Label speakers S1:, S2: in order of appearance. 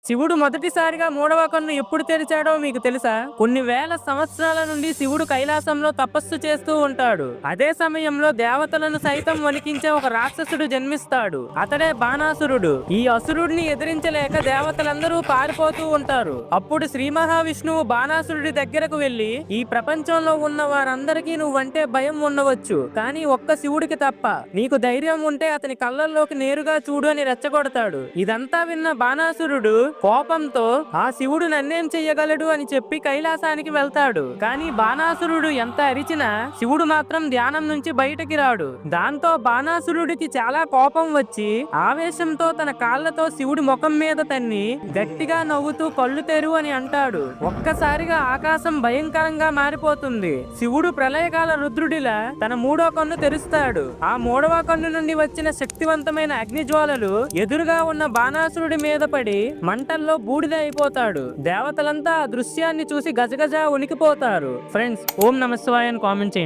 S1: శివుడు మొదటిసారిగా మూడవ కన్ను ఎప్పుడు తెరిచాడో మీకు తెలుసా? కొన్ని వేల సంవత్సరాల నుండి శివుడు కైలాసంలో తపస్సు చేస్తూ ఉంటాడు. అదే సమయంలో దేవతలను సైతం వణికించే ఒక రాక్షసుడు జన్మిస్తాడు. అతడే బాణాసురుడు. ఈ అసురుడిని ఎదిరించలేక దేవతలందరూ పారిపోతూ ఉంటారు. అప్పుడు శ్రీ మహావిష్ణువు బాణాసురుడి దగ్గరకు వెళ్లి, ఈ ప్రపంచంలో ఉన్న వారందరికీ నువ్వంటే భయం ఉండవచ్చు, కానీ ఒక్క శివుడికి తప్ప. నీకు ధైర్యం ఉంటే అతని కళ్ళల్లోకి నేరుగా చూడు అని రెచ్చగొడతాడు. ఇదంతా విన్న బాణాసురుడు కోపంతో ఆ శివుడు నన్నేం చెయ్యగలడు అని చెప్పి కైలాసానికి వెళ్తాడు. కానీ బాణాసురుడు ఎంత అరిచినా శివుడు మాత్రం ధ్యానం నుంచి బయటకి రాడు. దాంతో బాణాసురుడికి చాలా కోపం వచ్చి ఆవేశంతో తన కాళ్లతో శివుడి ముఖం మీద తన్ని గట్టిగా నవ్వుతూ కళ్ళు తెరువు అని అంటాడు. ఒక్కసారిగా ఆకాశం భయంకరంగా మారిపోతుంది. శివుడు ప్రళయకాల రుద్రుడిలా తన మూడో కన్ను తెరుస్తాడు. ఆ మూడవ కన్ను నుండి వచ్చిన శక్తివంతమైన అగ్నిజ్వాలలు ఎదురుగా ఉన్న బాణాసురుడి మీద పడి మంటల్లో బూడిద అయిపోతాడు. దేవతలంతా ఆ దృశ్యాన్ని చూసి గజగజ ఉనికిపోతారు. ఫ్రెండ్స్, ఓం నమః శివాయ అని కామెంట్ చేయండి.